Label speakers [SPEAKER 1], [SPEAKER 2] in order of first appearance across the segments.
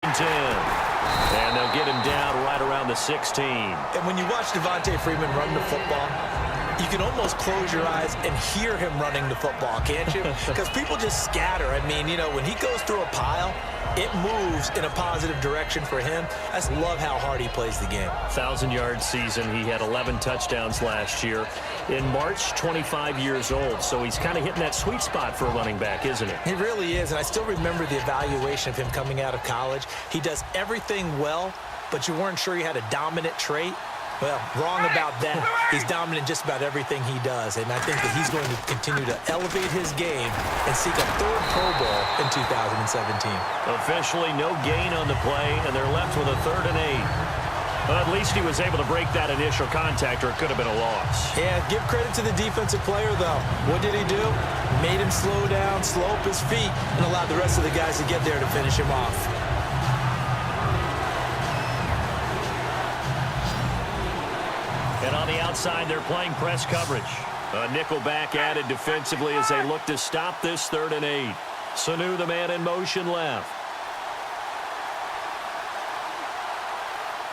[SPEAKER 1] 10. And they'll get him down right around the 16.
[SPEAKER 2] And when you watch Devontae Freeman run the football, you can almost close your eyes and hear him running the football, can't you? Because people just scatter. I mean, you know, when he goes through a pile, it moves in a positive direction for him. I just love how hard he plays the game.
[SPEAKER 1] 1,000-yard season. He had 11 touchdowns last year. In March, 25 years old. So he's kind of hitting that sweet spot for a running back, isn't it?
[SPEAKER 2] He really is. And I still remember the evaluation of him coming out of college. He does everything well, but you weren't sure he had a dominant trait. Well, wrong about that. He's dominant in just about everything he does, and I think that he's going to continue to elevate his game and seek a third Pro Bowl in 2017.
[SPEAKER 1] Officially, no gain on the play, and they're left with a 3rd and 8. Well, at least he was able to break that initial contact, or it could have been a loss.
[SPEAKER 2] Yeah, give credit to the defensive player, though. What did he do? Made him slow down, slow up his feet, and allowed the rest of the guys to get there to finish him off.
[SPEAKER 1] And on the outside, they're playing press coverage. A nickel back added defensively as they look to stop this 3rd and 8. Sanu, the man in motion left.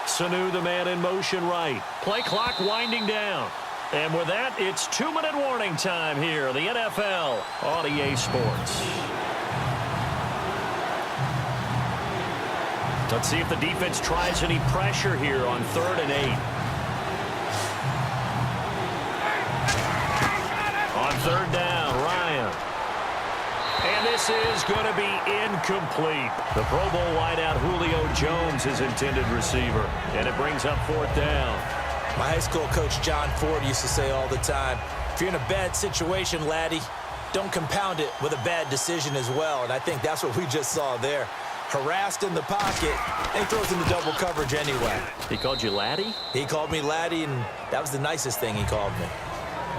[SPEAKER 1] Sanu, the man in motion right. Play clock winding down. And with that, it's 2-minute warning time here. The NFL on EA Sports. Let's see if the defense tries any pressure here on 3rd and 8. On 3rd down, Ryan. And this is going to be incomplete. The Pro Bowl wideout Julio Jones is intended receiver. And it brings up 4th down.
[SPEAKER 2] My high school coach John Ford used to say all the time, if you're in a bad situation, laddie, don't compound it with a bad decision as well. And I think that's what we just saw there. Harassed in the pocket, and he throws in the double coverage anyway.
[SPEAKER 1] He called you laddie?
[SPEAKER 2] He called me laddie, and that was the nicest thing he called me.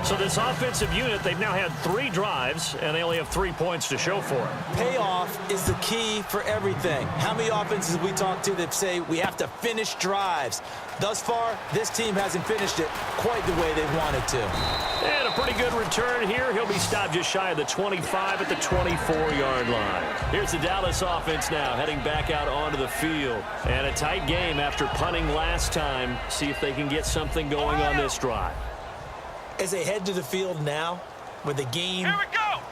[SPEAKER 1] So this offensive unit, they've now had 3 drives, and they only have 3 points to show for it.
[SPEAKER 2] Payoff is the key for everything. How many offenses have we talked to that say we have to finish drives? Thus far, this team hasn't finished it quite the way they wanted to.
[SPEAKER 1] And a pretty good return here. He'll be stopped just shy of the 25 at the 24-yard line. Here's the Dallas offense now, heading back out onto the field. And a tight game after punting last time. See if they can get something going on this drive.
[SPEAKER 2] As they head to the field now, with the game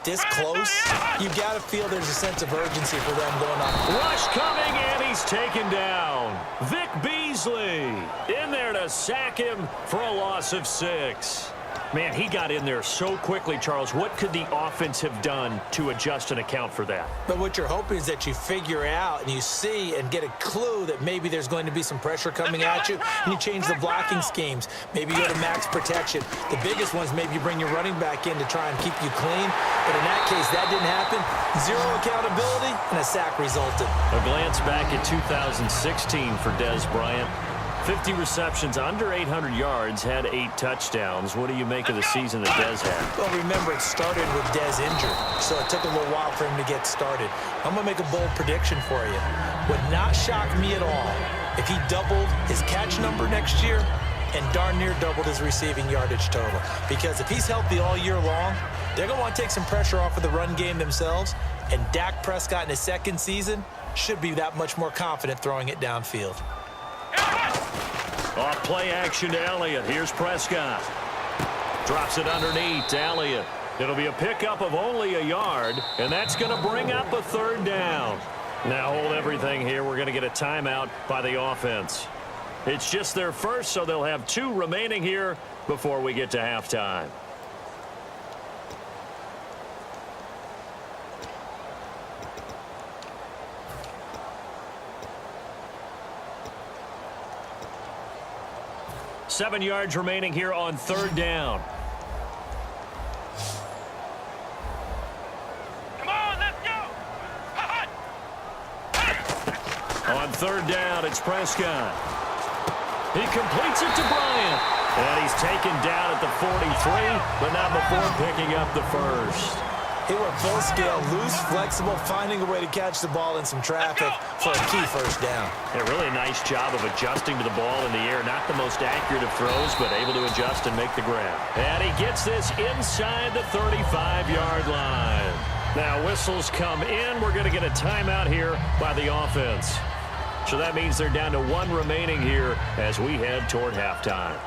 [SPEAKER 2] this close, you got to feel there's a sense of urgency for them going on.
[SPEAKER 1] Rush coming, and he's taken down. Vic Beasley in there to sack him for a loss of 6. Man, he got in there so quickly, Charles. What could the offense have done to adjust and account for that?
[SPEAKER 2] But what you're hoping is that you figure out and you see and get a clue that maybe there's going to be some pressure coming at you, and you change the blocking schemes. Maybe you go to max protection. The biggest one is maybe you bring your running back in to try and keep you clean. But in that case, that didn't happen. 0 accountability, and a sack resulted.
[SPEAKER 1] A glance back at 2016 for Dez Bryant. 50 receptions, under 800 yards, had 8 touchdowns. What do you make of the season that Dez had?
[SPEAKER 2] Well, remember, it started with Dez injured, so it took a little while for him to get started. I'm going to make a bold prediction for you. Would not shock me at all if he doubled his catch number next year and darn near doubled his receiving yardage total. Because if he's healthy all year long, they're going to want to take some pressure off of the run game themselves, and Dak Prescott in his 2nd season should be that much more confident throwing it downfield.
[SPEAKER 1] Off play action to Elliott. Here's Prescott. Drops it underneath to Elliott. It'll be a pickup of only a yard, and that's going to bring up a 3rd down. Now hold everything here. We're going to get a timeout by the offense. It's just their first, so they'll have 2 remaining here before we get to halftime. Seven yards remaining here on 3rd down.
[SPEAKER 3] Come on, let's go!
[SPEAKER 1] On 3rd down, it's Prescott. He completes it to Bryant. And he's taken down at the 43, but not before picking up the 1st.
[SPEAKER 2] He went full scale, loose, flexible, finding a way to catch the ball in some traffic for a key 1st down.
[SPEAKER 1] A really nice job of adjusting to the ball in the air. Not the most accurate of throws, but able to adjust and make the grab. And he gets this inside the 35-yard line. Now whistles come in. We're going to get a timeout here by the offense. So that means they're down to 1 remaining here as we head toward halftime.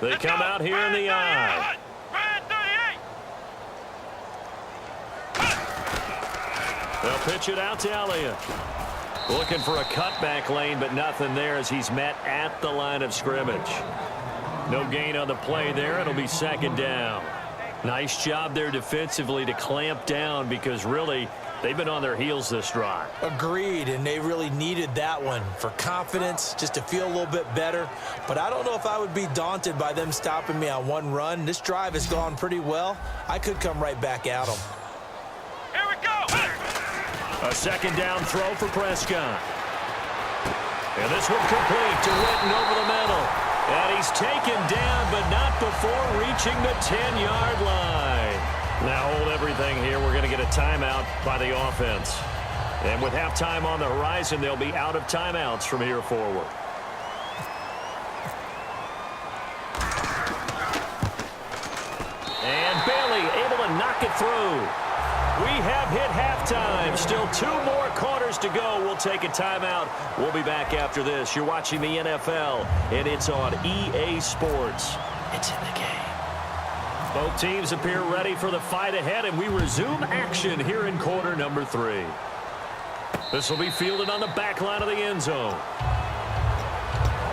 [SPEAKER 1] They come out here in the I. They'll pitch it out to Elliott. Looking for a cutback lane, but nothing there as he's met at the line of scrimmage. No gain on the play there. It'll be second down. Nice job there defensively to clamp down because really they've been on their heels this drive.
[SPEAKER 2] Agreed, and they really needed that one for confidence, just to feel a little bit better. But I don't know if I would be daunted by them stopping me on one run. This drive has gone pretty well. I could come right back at them.
[SPEAKER 3] Here we go!
[SPEAKER 1] A second down throw for Prescott. And this one complete to Witten over the middle. And he's taken down, but not before reaching the 10-yard line. Now hold everything here. We're going to get a timeout by the offense. And with halftime on the horizon, they'll be out of timeouts from here forward. And Bailey able to knock it through. We have hit halftime. Still 2 more quarters to go. We'll take a timeout. We'll be back after this. You're watching the NFL, and it's on EA Sports. It's in the game. Both teams appear ready for the fight ahead, and we resume action here in quarter number 3. This will be fielded on the back line of the end zone.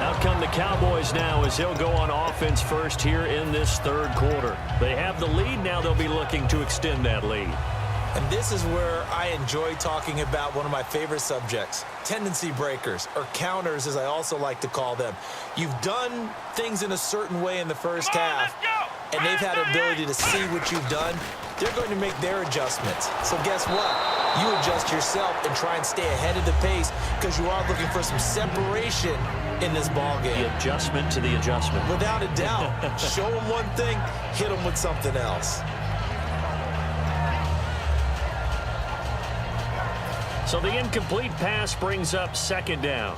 [SPEAKER 1] Out come the Cowboys now as he'll go on offense first here in this third quarter. They have the lead. Now they'll be looking to extend that lead.
[SPEAKER 2] And this is where I enjoy talking about one of my favorite subjects, tendency breakers, or counters as I also like to call them. You've done things in a certain way in the first half, and they've had the ability to see what you've done. They're going to make their adjustments. So guess what? You adjust yourself and try and stay ahead of the pace because you are looking for some separation in this ballgame.
[SPEAKER 1] The adjustment to the adjustment.
[SPEAKER 2] Without a doubt. Show them one thing, hit them with something else.
[SPEAKER 1] So the incomplete pass brings up second down.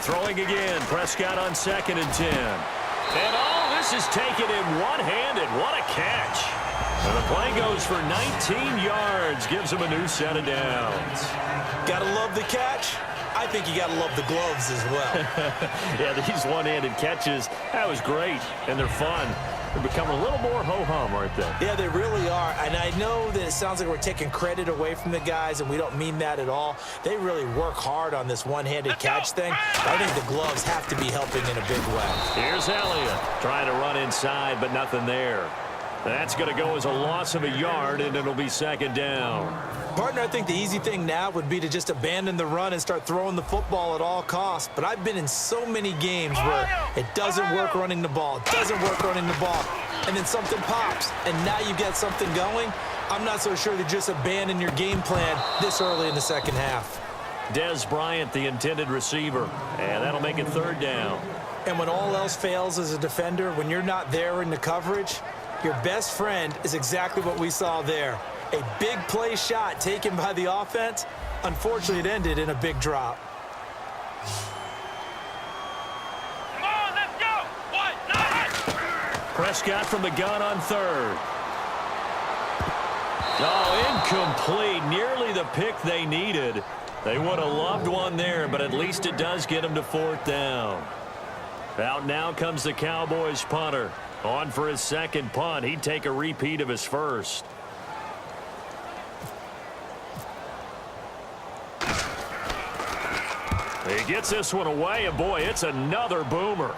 [SPEAKER 1] Throwing again, Prescott on 2nd and 10. And this is taken in one-handed. What a catch. And the play goes for 19 yards, gives him a new set of downs.
[SPEAKER 2] Gotta love the catch. I think you gotta love the gloves as well.
[SPEAKER 1] Yeah, these one-handed catches, that was great, and they're fun. They're becoming a little more ho-hum, aren't they?
[SPEAKER 2] Yeah, they really are. And I know that it sounds like we're taking credit away from the guys, and we don't mean that at all. They really work hard on this one-handed catch thing. I think the gloves have to be helping in a big way.
[SPEAKER 1] Here's Elliott trying to run inside, but nothing there. That's going to go as a loss of a yard, and it'll be second down.
[SPEAKER 2] Partner, I think the easy thing now would be to just abandon the run and start throwing the football at all costs. But I've been in so many games where it doesn't work running the ball, and then something pops, and now you get something going. I'm not so sure to just abandon your game plan this early in the second half.
[SPEAKER 1] Dez Bryant, the intended receiver, and that'll make it third down.
[SPEAKER 2] And when all else fails as a defender, when you're not there in the coverage, your best friend is exactly what we saw there. A big play shot taken by the offense. Unfortunately, it ended in a big drop.
[SPEAKER 3] Come on, let's go!
[SPEAKER 1] Prescott from the gun on 3rd. Oh, incomplete. Nearly the pick they needed. They would have loved one there, but at least it does get them to 4th down. Out now comes the Cowboys punter. On for his second punt. He'd take a repeat of his first. He gets this one away, and boy, it's another boomer.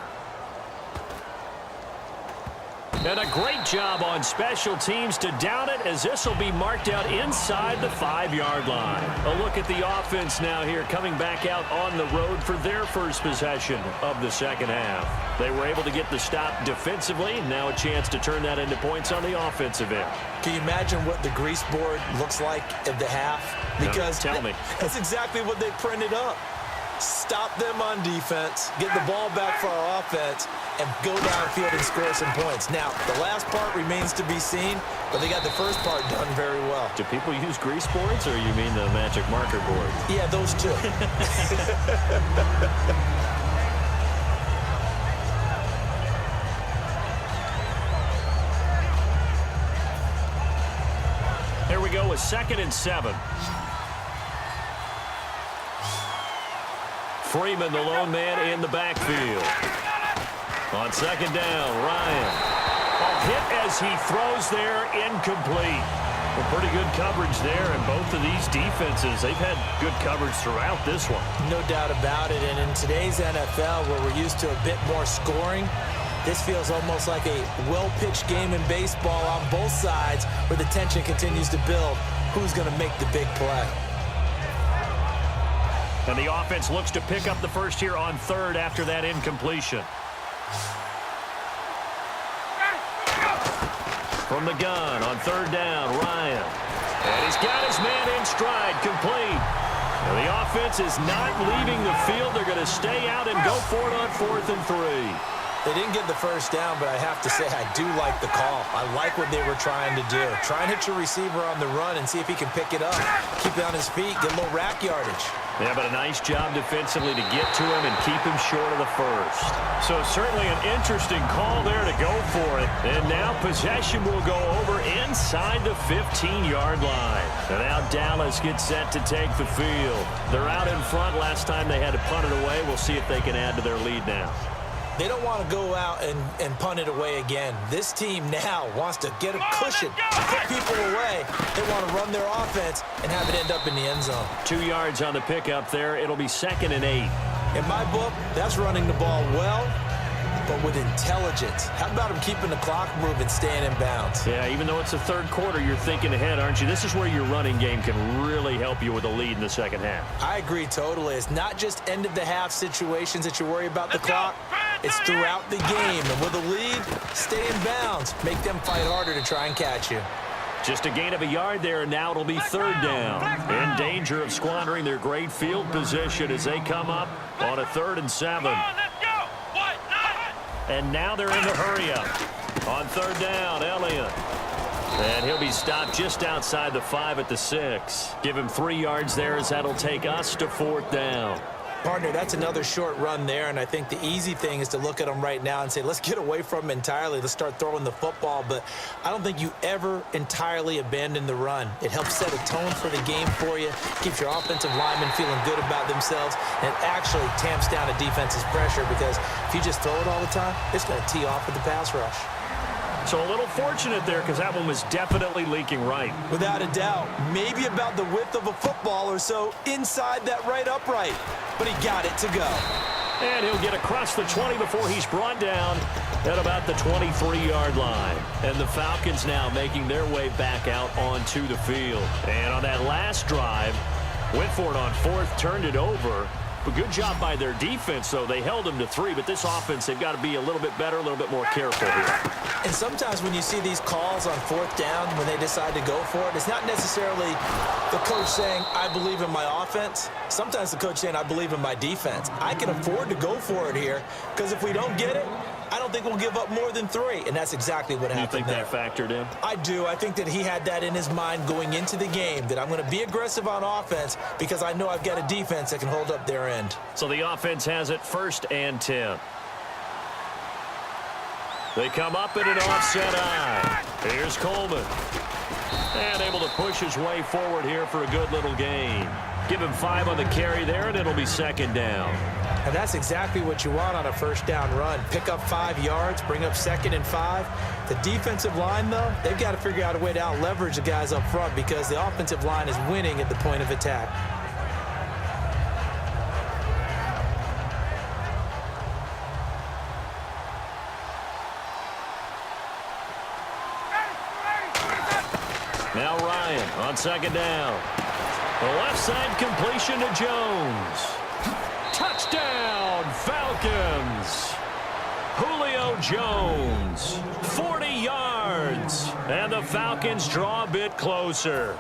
[SPEAKER 1] And a great job on special teams to down it, as this will be marked out inside the 5-yard line. A look at the offense now here, coming back out on the road for their first possession of the second half. They were able to get the stop defensively. Now a chance to turn that into points on the offensive end.
[SPEAKER 2] Can you imagine what the grease board looks like at the half? Because
[SPEAKER 1] no, tell me.
[SPEAKER 2] That's exactly what they printed up. Stop them on defense, get the ball back for our offense, and go downfield and score some points. Now, the last part remains to be seen, but they got the first part done very well.
[SPEAKER 1] Do people use grease boards, or you mean the magic marker board?
[SPEAKER 2] Yeah, those two.
[SPEAKER 1] now with 2nd and 7. Freeman, the lone man in the backfield. On 2nd down, Ryan. A hit as he throws there, incomplete. Well, pretty good coverage there, and both of these defenses, they've had good coverage throughout this one.
[SPEAKER 2] No doubt about it, and in today's NFL, where we're used to a bit more scoring, this feels almost like a well-pitched game in baseball on both sides where the tension continues to build. Who's going to make the big play?
[SPEAKER 1] And the offense looks to pick up the first here on 3rd after that incompletion. From the gun on 3rd down, Ryan. And he's got his man in stride, complete. And the offense is not leaving the field. They're going to stay out and go for it on 4th and 3.
[SPEAKER 2] They didn't get the first down, but I have to say I do like the call. I like what they were trying to do. Try and hit your receiver on the run and see if he can pick it up. Keep it on his feet, get a little rack yardage.
[SPEAKER 1] Yeah, but a nice job defensively to get to him and keep him short of the first. So certainly an interesting call there to go for it. And now possession will go over inside the 15-yard line. And now Dallas gets set to take the field. They're out in front. Last time they had to punt it away. We'll see if they can add to their lead now.
[SPEAKER 2] They don't want to go out and punt it away again. This team now wants to get a cushion, put people away. They want to run their offense and have it end up in the end zone.
[SPEAKER 1] 2 yards on the pickup there. It'll be 2nd and 8.
[SPEAKER 2] In my book, that's running the ball well, but with intelligence. How about him keeping the clock moving, staying in bounds?
[SPEAKER 1] Yeah, even though it's the 3rd quarter, you're thinking ahead, aren't you? This is where your running game can really help you with a lead in the 2nd half.
[SPEAKER 2] I agree totally. It's not just end-of-the-half situations that you worry about the clock. It's throughout the game. And with a lead, stay in bounds. Make them fight harder to try and catch you.
[SPEAKER 1] Just a gain of a yard there, and now it'll be 3rd down. In danger of squandering their great field position as they come up on a 3rd and 7. And now they're in the hurry-up. On 3rd down, Elliott. And he'll be stopped just outside the 5 at the 6. Give him 3 yards there as that'll take us to 4th down.
[SPEAKER 2] Partner, that's another short run there, and I think the easy thing is to look at them right now and say, let's get away from them entirely. Let's start throwing the football, but I don't think you ever entirely abandon the run. It helps set a tone for the game for you, keeps your offensive linemen feeling good about themselves, and it actually tamps down a defense's pressure because if you just throw it all the time, it's going to tee off with the pass rush.
[SPEAKER 1] So a little fortunate there because that one was definitely leaking right.
[SPEAKER 2] Without a doubt. Maybe about the width of a football or so inside that right upright. But he got it to go.
[SPEAKER 1] And he'll get across the 20 before he's brought down at about the 23-yard line. And the Falcons now making their way back out onto the field. And on that last drive, went for it on 4th, turned it over. But good job by their defense, though. They held them to 3, but this offense, they've got to be a little bit better, a little bit more careful here.
[SPEAKER 2] And sometimes when you see these calls on 4th down, when they decide to go for it, it's not necessarily the coach saying, I believe in my offense. Sometimes the coach saying, I believe in my defense. I can afford to go for it here, because if we don't get it, I don't think we'll give up more than 3, and that's exactly what happened there.
[SPEAKER 1] You think that factored in?
[SPEAKER 2] I do. I think that he had that in his mind going into the game, that I'm going to be aggressive on offense because I know I've got a defense that can hold up their end.
[SPEAKER 1] So the offense has it 1st and 10. They come up in an offset eye. Here's Coleman. And able to push his way forward here for a good little gain. Give him 5 on the carry there, and it'll be 2nd down.
[SPEAKER 2] And that's exactly what you want on a 1st down run. Pick up 5 yards, bring up 2nd and 5. The defensive line, though, they've got to figure out a way to out-leverage the guys up front because the offensive line is winning at the point of attack.
[SPEAKER 1] Now Ryan on 2nd down. The left side completion to Jones. Touchdown, Falcons. Julio Jones, 40 yards. And the Falcons draw a bit closer.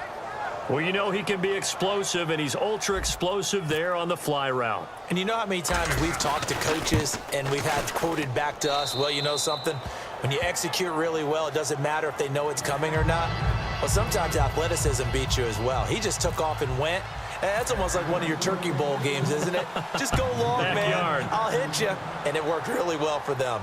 [SPEAKER 1] Well, you know he can be explosive, and he's ultra-explosive there on the fly route.
[SPEAKER 2] And you know how many times we've talked to coaches and we've had quoted back to us, well, you know something? When you execute really well, it doesn't matter if they know it's coming or not. Well, sometimes athleticism beats you as well. He just took off and went. And that's almost like one of your Turkey Bowl games, isn't it? Just go long, man. I'll hit you. And it worked really well for them.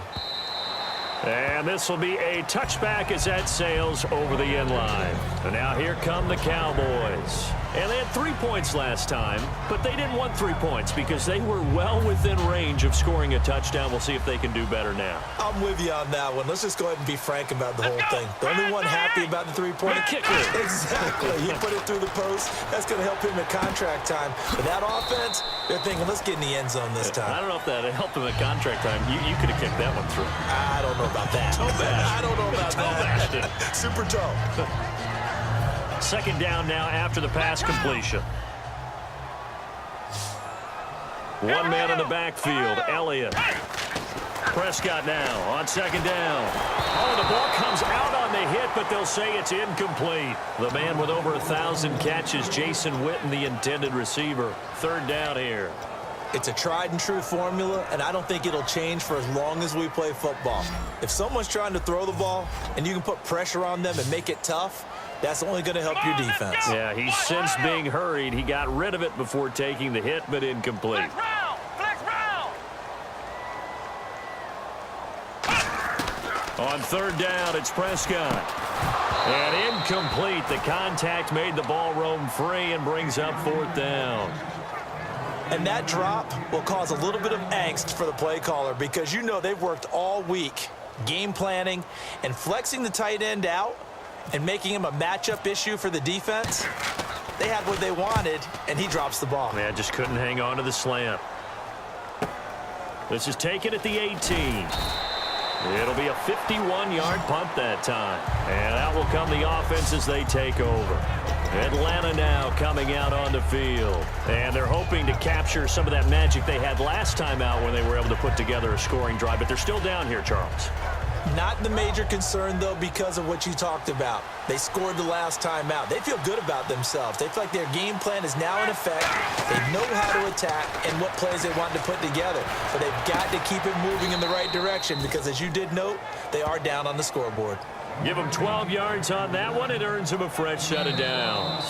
[SPEAKER 1] And this will be a touchback as that sails over the end line. And now here come the Cowboys. And they had 3 points last time, but they didn't want 3 points because they were well within range of scoring a touchdown. We'll see if they can do better now.
[SPEAKER 2] I'm with you on that one. Let's just go ahead and be frank about the whole thing. The only one happy about the three-point
[SPEAKER 1] kicker.
[SPEAKER 2] Exactly. He put it through the post. That's going to help him at contract time. But that offense, they're thinking, let's get in the end zone this time.
[SPEAKER 1] I don't know if that helped him at contract time. You could have kicked that one through.
[SPEAKER 2] I don't know about that.
[SPEAKER 1] Toe bash.
[SPEAKER 2] I don't know about
[SPEAKER 1] bashed
[SPEAKER 2] that.
[SPEAKER 1] it.
[SPEAKER 2] Super toe.
[SPEAKER 1] Second down now after the pass completion. One man in the backfield, Elliott. Prescott now on second down. Oh, the ball comes out on the hit, but they'll say it's incomplete. The man with over 1,000 catches, Jason Witten, the intended receiver. Third down here.
[SPEAKER 2] It's a tried-and-true formula, and I don't think it'll change for as long as we play football. If someone's trying to throw the ball and you can put pressure on them and make it tough, that's only going to help your defense.
[SPEAKER 1] Yeah, he's since being hurried. He got rid of it before taking the hit, but incomplete.
[SPEAKER 3] Flex round.
[SPEAKER 1] On third down, it's Prescott. And incomplete. The contact made the ball roam free and brings up fourth down.
[SPEAKER 2] And that drop will cause a little bit of angst for the play caller because you know they've worked all week game planning and flexing the tight end out and making him a matchup issue for the defense. They had what they wanted, and he drops the ball.
[SPEAKER 1] Yeah, just couldn't hang on to the slant. This is taken at the 18. It'll be a 51-yard punt that time. And out will come the offense as they take over. Atlanta now coming out on the field. And they're hoping to capture some of that magic they had last time out when they were able to put together a scoring drive. But they're still down here, Charles.
[SPEAKER 2] Not the major concern, though, because of what you talked about. They scored the last time out. They feel good about themselves. They feel like their game plan is now in effect. They know how to attack and what plays they want to put together. But they've got to keep it moving in the right direction because, as you did note, they are down on the scoreboard.
[SPEAKER 1] Give them 12 yards on that one. It earns them a fresh set of downs.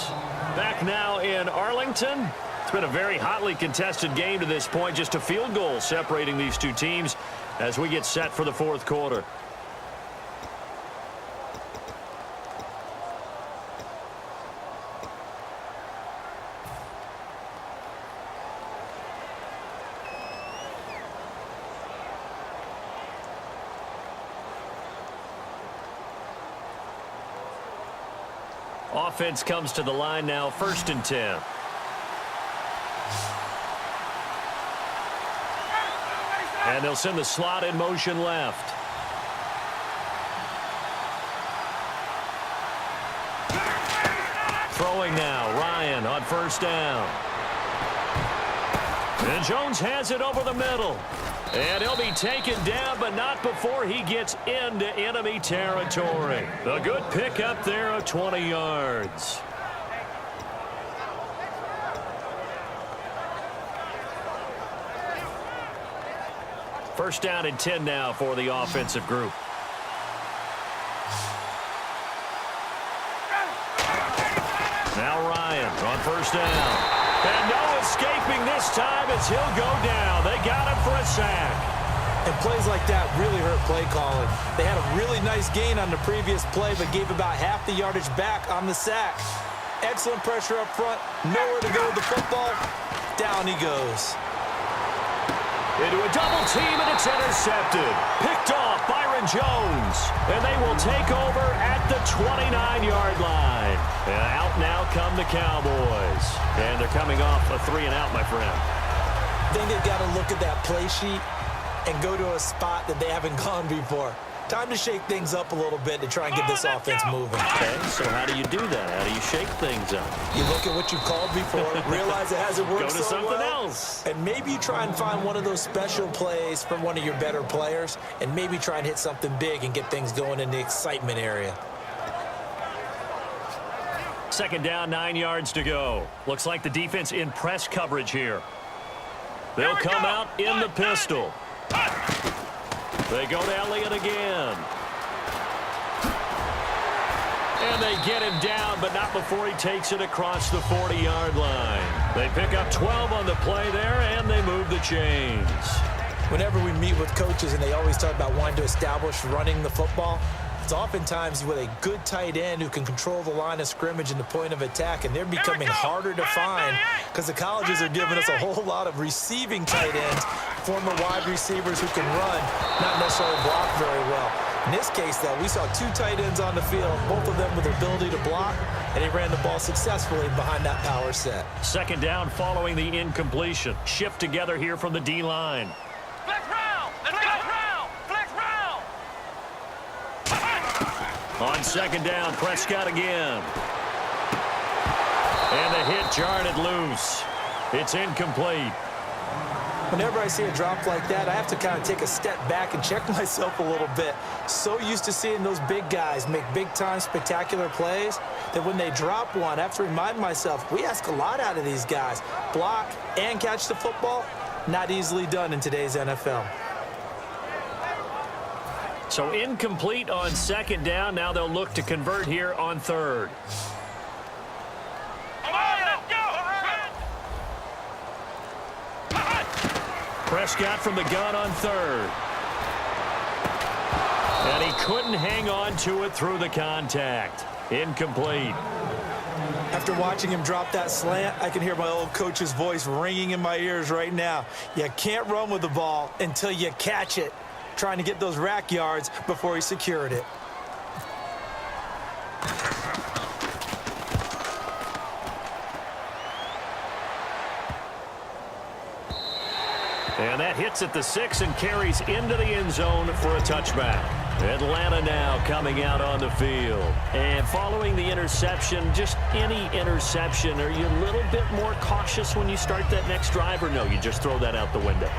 [SPEAKER 1] Back now in Arlington. It's been a very hotly contested game to this point. Just a field goal separating these two teams as we get set for the fourth quarter. Offense comes to the line now, 1st and 10. And they'll send the slot in motion left. Throwing now, Ryan on 1st down. And Jones has it over the middle. And he'll be taken down, but not before he gets into enemy territory. A good pickup there of 20 yards. First down and 10 now for the offensive group. Now Ryan on 1st down. And no escaping this time as he'll go down. They got him for a sack.
[SPEAKER 2] And plays like that really hurt play calling. They had a really nice gain on the previous play, but gave about half the yardage back on the sack. Excellent pressure up front. Nowhere to go with the football. Down he goes.
[SPEAKER 1] Into a double team, and it's intercepted. Picked off Byron Jones. And they will take over at the 29-yard line. And out now come the Cowboys. And they're coming off a 3-and-out, my friend.
[SPEAKER 2] I think they've got to look at that play sheet and go to a spot that they haven't gone before. Time to shake things up a little bit to try and get this offense moving.
[SPEAKER 1] Okay, so how do you do that? How do you shake things up?
[SPEAKER 2] You look at what you've called before, realize it hasn't worked
[SPEAKER 1] Go to
[SPEAKER 2] so
[SPEAKER 1] something
[SPEAKER 2] well,
[SPEAKER 1] else.
[SPEAKER 2] and maybe you try and find one of those special plays from one of your better players, and maybe try and hit something big and get things going in the excitement area.
[SPEAKER 1] Second down, 9 yards to go. Looks like the defense in press coverage here. They'll come out in the pistol. They go to Elliott again. And they get him down, but not before he takes it across the 40-yard line. They pick up 12 on the play there, and they move the chains.
[SPEAKER 2] Whenever we meet with coaches and they always talk about wanting to establish running the football, it's oftentimes with a good tight end who can control the line of scrimmage and the point of attack, and they're becoming harder to find because the colleges are giving us a whole lot of receiving tight ends, former wide receivers who can run, not necessarily block very well. In this case, though, we saw 2 tight ends on the field, both of them with the ability to block, and he ran the ball successfully behind that power set.
[SPEAKER 1] Second down following the incompletion. Shift together here from the D-line.
[SPEAKER 3] Flex round! Let's go! Flex round!
[SPEAKER 1] On second down, Prescott again. And the hit jarred it loose. It's incomplete.
[SPEAKER 2] Whenever I see a drop like that, I have to kind of take a step back and check myself a little bit. So used to seeing those big guys make big-time spectacular plays that when they drop one, I have to remind myself, we ask a lot out of these guys. Block and catch the football, not easily done in today's NFL.
[SPEAKER 1] So incomplete on second down. Now they'll look to convert here on third.
[SPEAKER 3] Come on, let's go!
[SPEAKER 1] Prescott from the gun on third. And he couldn't hang on to it through the contact. Incomplete.
[SPEAKER 2] After watching him drop that slant, I can hear my old coach's voice ringing in my ears right now. You can't run with the ball until you catch it. Trying to get those rack yards before he secured it.
[SPEAKER 1] And that hits at the 6 and carries into the end zone for a touchback. Atlanta now coming out on the field. And following the interception, just any interception, are you a little bit more cautious when you start that next drive, or no, you just throw that out the window?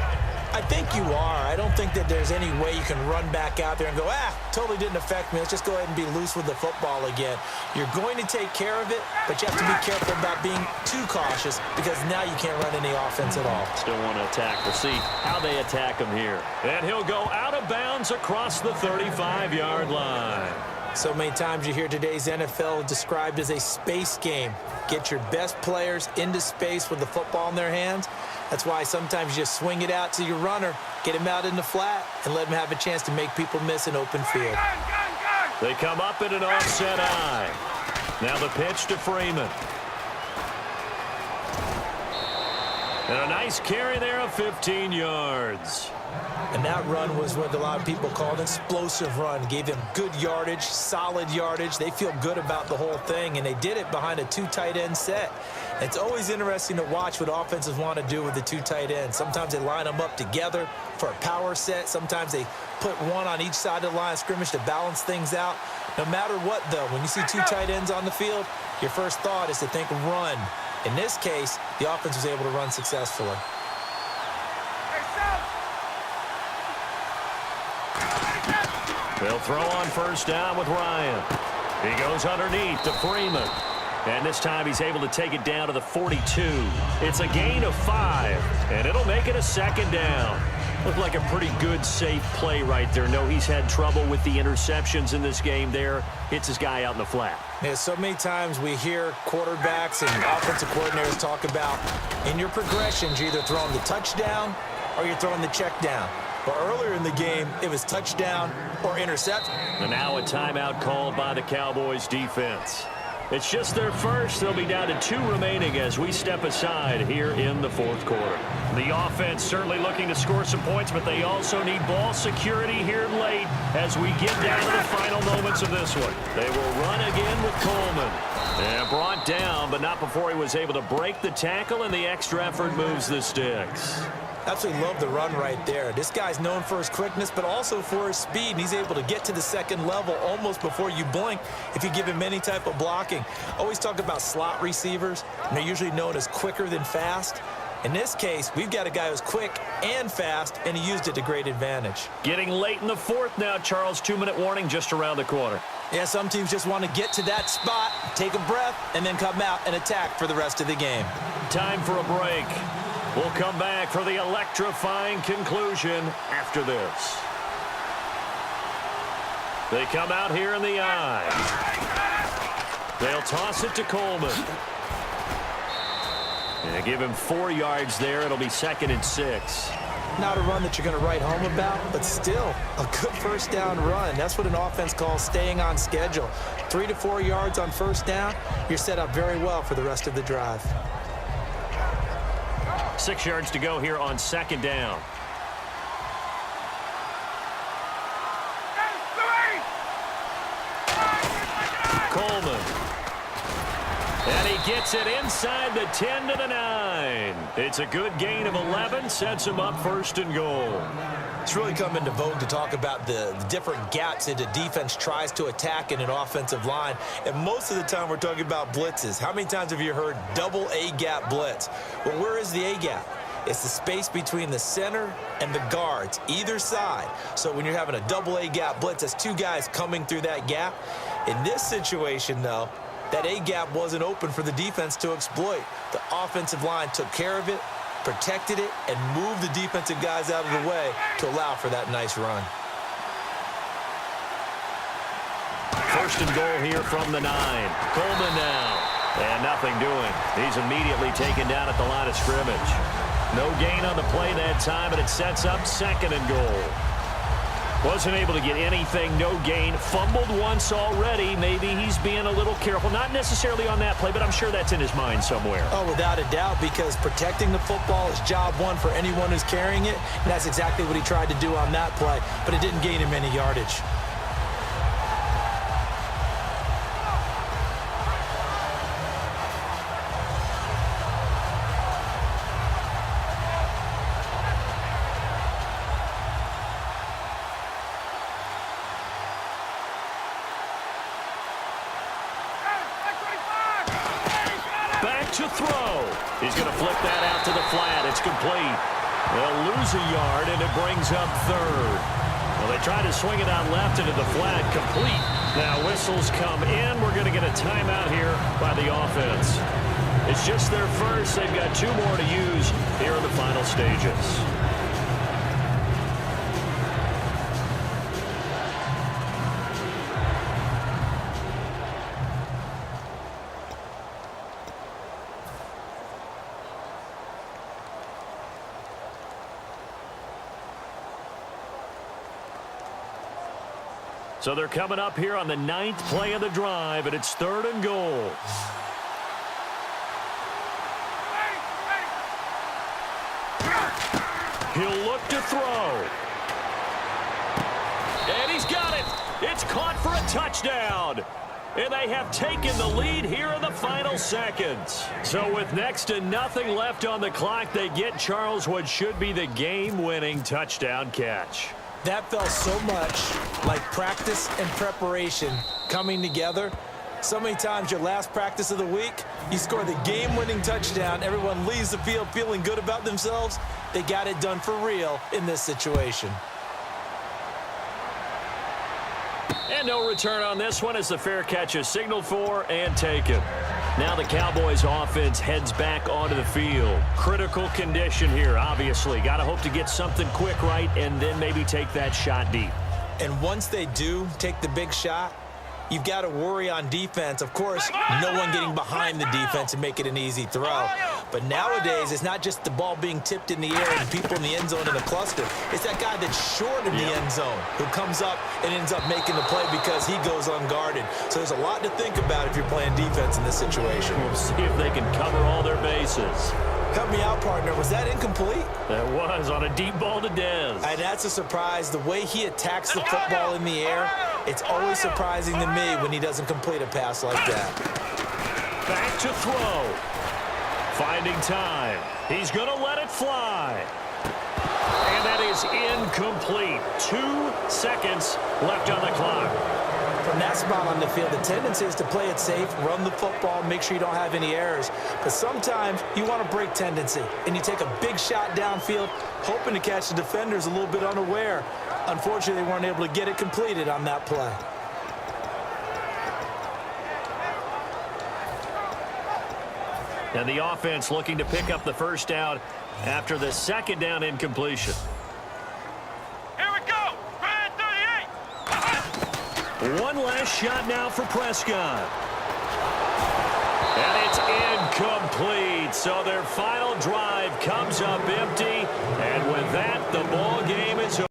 [SPEAKER 2] I think you are. I don't think that there's any way you can run back out there and go, totally didn't affect me. Let's just go ahead and be loose with the football again. You're going to take care of it, but you have to be careful about being too cautious because now you can't run any offense at all.
[SPEAKER 1] Still want to attack. We'll see how they attack him here. And he'll go out of bounds across the 35-yard line.
[SPEAKER 2] So many times you hear today's NFL described as a space game. Get your best players into space with the football in their hands. That's why sometimes you just swing it out to your runner, get him out in the flat, and let him have a chance to make people miss an open field.
[SPEAKER 1] They come up in an offset eye. Now the pitch to Freeman. And a nice carry there of 15 yards.
[SPEAKER 2] And that run was what a lot of people call an explosive run. Gave them good yardage, solid yardage. They feel good about the whole thing, and they did it behind a 2 tight end set. It's always interesting to watch what offenses want to do with the 2 tight ends. Sometimes they line them up together for a power set. Sometimes they put one on each side of the line of scrimmage to balance things out. No matter what, though, when you see 2 tight ends on the field, your first thought is to think run. In this case, the offense was able to run successfully.
[SPEAKER 1] They'll throw on first down with Ryan. He goes underneath to Freeman. And this time he's able to take it down to the 42. It's a gain of 5, and it'll make it a second down. Looked like a pretty good, safe play right there. No, he's had trouble with the interceptions in this game there. Hits his guy out in the flat.
[SPEAKER 2] Yeah, so many times we hear quarterbacks and offensive coordinators talk about in your progressions, you're either throwing the touchdown or you're throwing the check down. But earlier in the game, it was touchdown or interception.
[SPEAKER 1] And now a timeout called by the Cowboys defense. It's just their first. They'll be down to 2 remaining as we step aside here in the fourth quarter. The offense certainly looking to score some points, but they also need ball security here late as we get down to the final moments of this one. They will run again with Coleman. And brought down, but not before he was able to break the tackle, and the extra effort moves the sticks.
[SPEAKER 2] Absolutely love the run right there. This guy's known for his quickness, but also for his speed. And he's able to get to the second level almost before you blink if you give him any type of blocking. Always talk about slot receivers, and they're usually known as quicker than fast. In this case, we've got a guy who's quick and fast, and he used it to great advantage.
[SPEAKER 1] Getting late in the fourth now, Charles. 2-minute warning just around the corner.
[SPEAKER 2] Yeah, some teams just want to get to that spot, take a breath, and then come out and attack for the rest of the game.
[SPEAKER 1] Time for a break. We'll come back for the electrifying conclusion after this. They come out here in the eye. They'll toss it to Coleman. And give him 4 yards there. It'll be 2nd and 6.
[SPEAKER 2] Not a run that you're going to write home about, but still a good first down run. That's what an offense calls staying on schedule. 3 to 4 yards on first down, you're set up very well for the rest of the drive.
[SPEAKER 1] 6 yards to go here on second down. Coleman. And he gets it inside the 10 to the 9. It's a good gain of 11, sets him up first and goal.
[SPEAKER 2] It's really come into vogue to talk about the different gaps that a defense tries to attack in an offensive line. And most of the time we're talking about blitzes. How many times have you heard double A-gap blitz? Well, where is the A-gap? It's the space between the center and the guards, either side. So when you're having a double A-gap blitz, that's two guys coming through that gap. In this situation, though, that A-gap wasn't open for the defense to exploit. The offensive line took care of it, protected it, and moved the defensive guys out of the way to allow for that nice run.
[SPEAKER 1] First and goal here from the 9. Coleman now. And nothing doing. He's immediately taken down at the line of scrimmage. No gain on the play that time, and it sets up second and goal. Wasn't able to get anything, no gain. Fumbled once already. Maybe he's being a little careful. Not necessarily on that play, but I'm sure that's in his mind somewhere.
[SPEAKER 2] Oh, without a doubt, because protecting the football is job one for anyone who's carrying it, and that's exactly what he tried to do on that play, but it didn't gain him any yardage.
[SPEAKER 1] To throw. He's going to flip that out to the flat. It's complete. They'll lose a yard, and it brings up third. Well, they try to swing it out left into the flat. Complete. Now whistles come in. We're going to get a timeout here by the offense. It's just their first. They've got 2 more to use here in the final stages. So they're coming up here on the 9th play of the drive, and it's third and goal. He'll look to throw. And he's got it. It's caught for a touchdown. And they have taken the lead here in the final seconds. So with next to nothing left on the clock, they get Charles what should be the game-winning touchdown catch.
[SPEAKER 2] That felt so much like practice and preparation coming together. So many times your last practice of the week, you score the game-winning touchdown. Everyone leaves the field feeling good about themselves. They got it done for real in this situation.
[SPEAKER 1] And no return on this one as the fair catch is signaled for and taken. Now the Cowboys offense heads back onto the field. Critical condition here, obviously. Got to hope to get something quick right and then maybe take that shot deep.
[SPEAKER 2] And once they do take the big shot, you've got to worry on defense. Of course, no one getting behind the defense and make it an easy throw. But nowadays, it's not just the ball being tipped in the air and people in the end zone in a cluster. It's that guy that's short in the end zone who comes up and ends up making the play because he goes unguarded. So there's a lot to think about if you're playing defense in this situation.
[SPEAKER 1] We'll see if they can cover all their bases.
[SPEAKER 2] Help me out, partner. Was that incomplete?
[SPEAKER 1] That was on a deep ball to Dez.
[SPEAKER 2] And that's a surprise. The way he attacks the football in the air, it's always surprising to me when he doesn't complete a pass like that.
[SPEAKER 1] Back to throw. Finding time. He's going to let it fly. And that is incomplete. 2 seconds left on the clock.
[SPEAKER 2] From that spot on the field, the tendency is to play it safe, run the football, make sure you don't have any errors. But sometimes you want to break tendency, and you take a big shot downfield, hoping to catch the defenders a little bit unaware. Unfortunately, they weren't able to get it completed on that play.
[SPEAKER 1] And the offense looking to pick up the first down after the second down incompletion.
[SPEAKER 3] Here we go. Grand 38.
[SPEAKER 1] One last shot now for Prescott. And it's incomplete. so their final drive comes up empty. And with that, the ball game is over.